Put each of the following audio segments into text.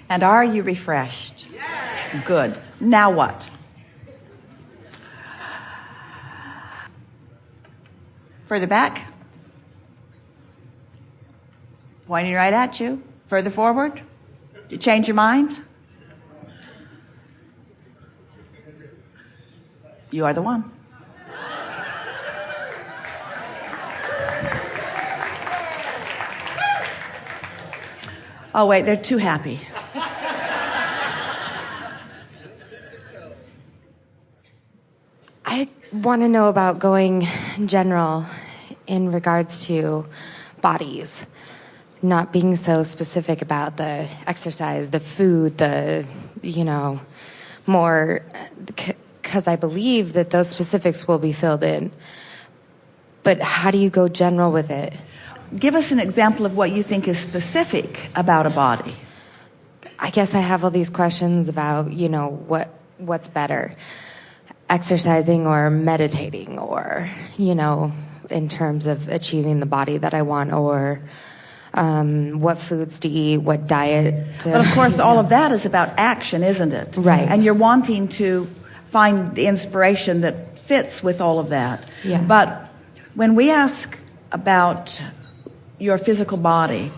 And are you refreshed? Yes. Good. Now what? Further back. Pointing right at you. Further forward. Did you change your mind? You are the one. Oh, wait, they're too happy. I want to know about going general in regards to bodies, not being so specific about the exercise, the food, more, because I believe that those specifics will be filled in. But how do you go general with it? Give us an example of what you think is specific about a body. I guess I have all these questions about, what's better, exercising or meditating, or, in terms of achieving the body that I want, or what foods to eat, what diet to... But of course, all of that is about action, isn't it? Right. And you're wanting to find the inspiration that fits with all of that. Yeah. But when we ask about your physical body,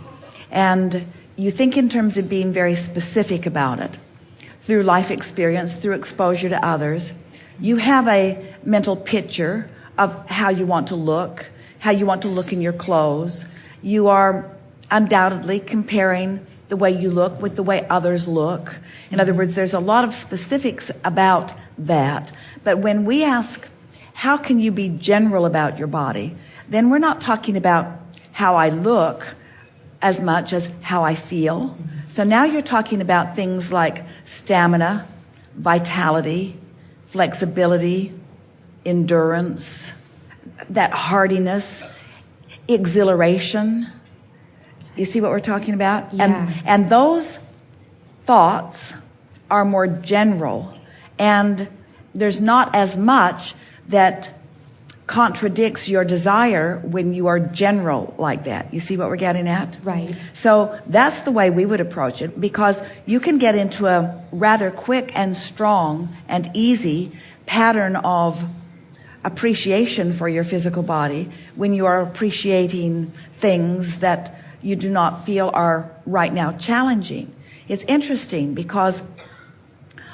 and you think in terms of being very specific about it, through life experience, through exposure to others, you have a mental picture of how you want to look in your clothes. You are undoubtedly comparing the way you look with the way others look. In other words, there's a lot of specifics about that. But when we ask, how can you be general about your body, then we're not talking about how I look as much as how I feel. So now you're talking about things like stamina, vitality, flexibility, endurance, that hardiness, exhilaration. You see what we're talking about? Yeah. And those thoughts are more general, and there's not as much that contradicts your desire when you are general like that. You see what we're getting at? Right. So that's the way we would approach it, because you can get into a rather quick and strong and easy pattern of appreciation for your physical body when you are appreciating things that you do not feel are right now challenging. It's interesting because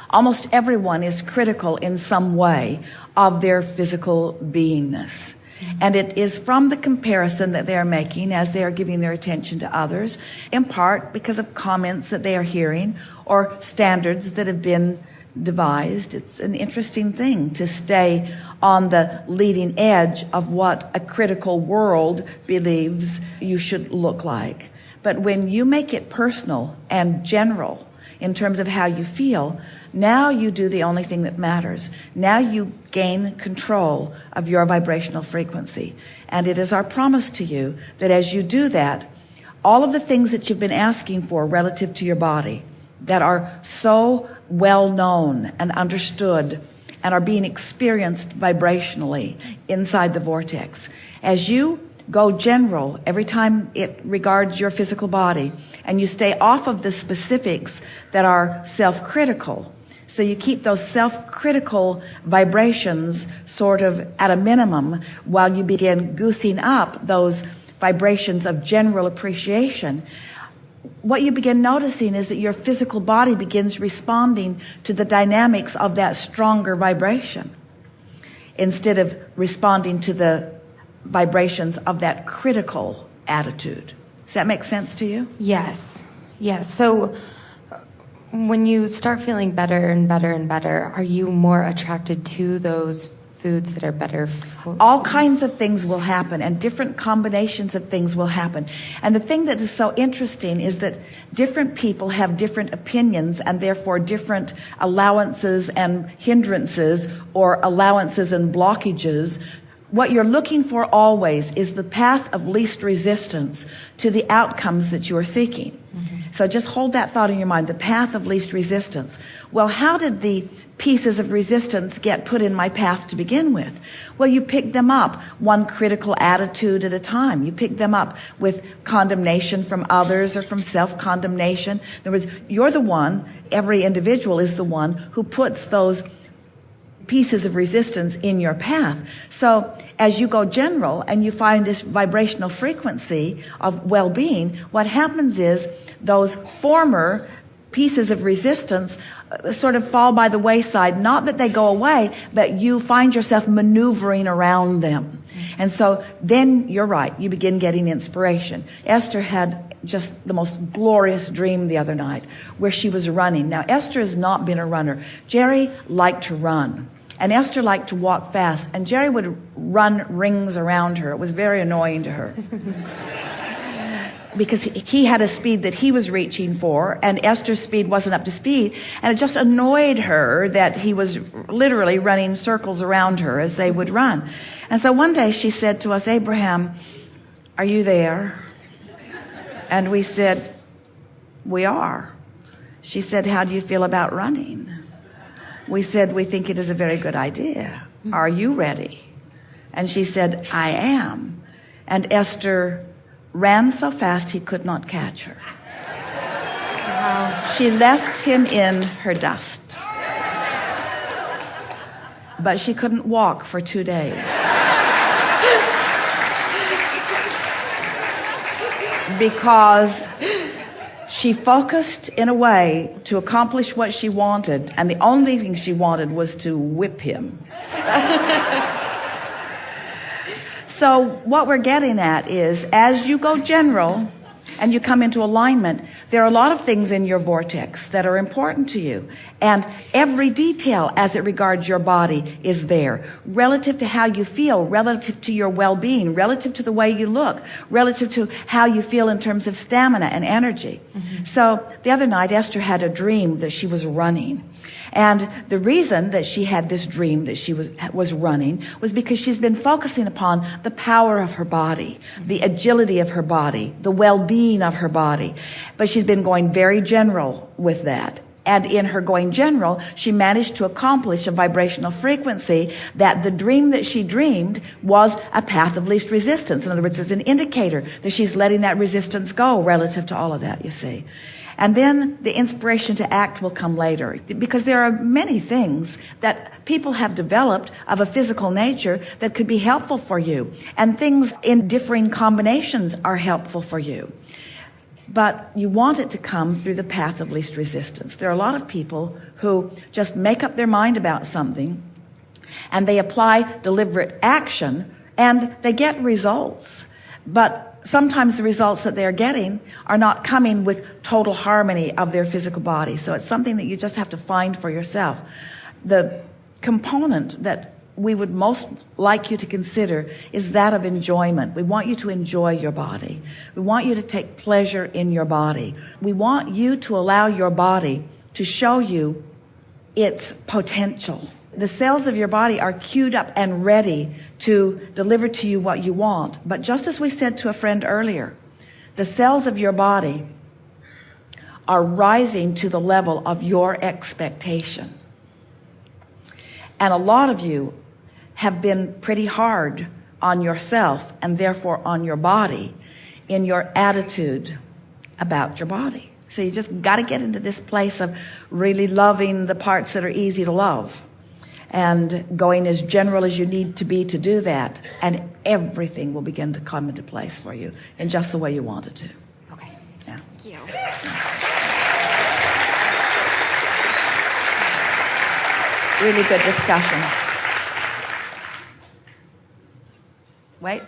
almost everyone is critical in some way of their physical beingness. And it is from the comparison that they are making as they are giving their attention to others, in part because of comments that they are hearing or standards that have been devised. It's an interesting thing to stay on the leading edge of what a critical world believes you should look like. But when you make it personal and general in terms of how you feel, now you do the only thing that matters. Now you gain control of your vibrational frequency. And it is our promise to you that as you do that, all of the things that you've been asking for relative to your body that are so well known and understood and are being experienced vibrationally inside the vortex, as you go general every time it regards your physical body, and you stay off of the specifics that are self-critical, so you keep those self-critical vibrations sort of at a minimum while you begin goosing up those vibrations of general appreciation, what you begin noticing is that your physical body begins responding to the dynamics of that stronger vibration instead of responding to the vibrations of that critical attitude. Does that make sense to you? Yes. So when you start feeling better and better and better, are you more attracted to those foods that are better for... All kinds of things will happen, and different combinations of things will happen. And the thing that is so interesting is that different people have different opinions, and therefore different allowances and hindrances, or allowances and blockages. What you're looking for always is the path of least resistance to the outcomes that you are seeking. So just hold that thought in your mind, the path of least resistance. Well, how did the pieces of resistance get put in my path to begin with? Well, you pick them up one critical attitude at a time. You pick them up with condemnation from others or from self-condemnation. In other words, you're the one, every individual is the one who puts those pieces of resistance in your path. So as you go general and you find this vibrational frequency of well-being, what happens is those former pieces of resistance sort of fall by the wayside. Not that they go away, but you find yourself maneuvering around them. And so then you're right, you begin getting inspiration. Esther had just the most glorious dream the other night where she was running. Now, Esther has not been a runner. Jerry liked to run, and Esther liked to walk fast, and Jerry would run rings around her. It was very annoying to her. Because he had a speed that he was reaching for, and Esther's speed wasn't up to speed, and it just annoyed her that he was literally running circles around her as they would run. And so one day she said to us, "Abraham, are you there?" And we said, "We are." She said, "How do you feel about running?" We said, "We think it is a very good idea. Are you ready?" And she said, "I am." And Esther ran so fast he could not catch her. Wow. She left him in her dust. But she couldn't walk for 2 days. Because she focused in a way to accomplish what she wanted, and the only thing she wanted was to whip him. So what we're getting at is, as you go general and you come into alignment, there are a lot of things in your vortex that are important to you. And every detail as it regards your body is there, relative to how you feel, relative to your well-being, relative to the way you look, relative to how you feel in terms of stamina and energy. Mm-hmm. So the other night, Esther had a dream that she was running. And the reason that she had this dream that she was running was because she's been focusing upon the power of her body, the agility of her body, the well-being of her body. But she's been going very general with that. And in her going general, she managed to accomplish a vibrational frequency that the dream that she dreamed was a path of least resistance. In other words, it's an indicator that she's letting that resistance go relative to all of that, you see. And then the inspiration to act will come later, because there are many things that people have developed of a physical nature that could be helpful for you. And things in differing combinations are helpful for you. But you want it to come through the path of least resistance. There are a lot of people who just make up their mind about something, and they apply deliberate action, and they get results. But sometimes the results that they're getting are not coming with total harmony of their physical body. So it's something that you just have to find for yourself. The component that we would most like you to consider is that of enjoyment. We want you to enjoy your body. We want you to take pleasure in your body. We want you to allow your body to show you its potential. The cells of your body are queued up and ready to deliver to you what you want. But just as we said to a friend earlier, the cells of your body are rising to the level of your expectation. And a lot of you have been pretty hard on yourself, and therefore on your body, in your attitude about your body. So you just got to get into this place of really loving the parts that are easy to love, and going as general as you need to be to do that, and everything will begin to come into place for you in just the way you want it to. Okay. Yeah. Thank you. Really good discussion. Wait.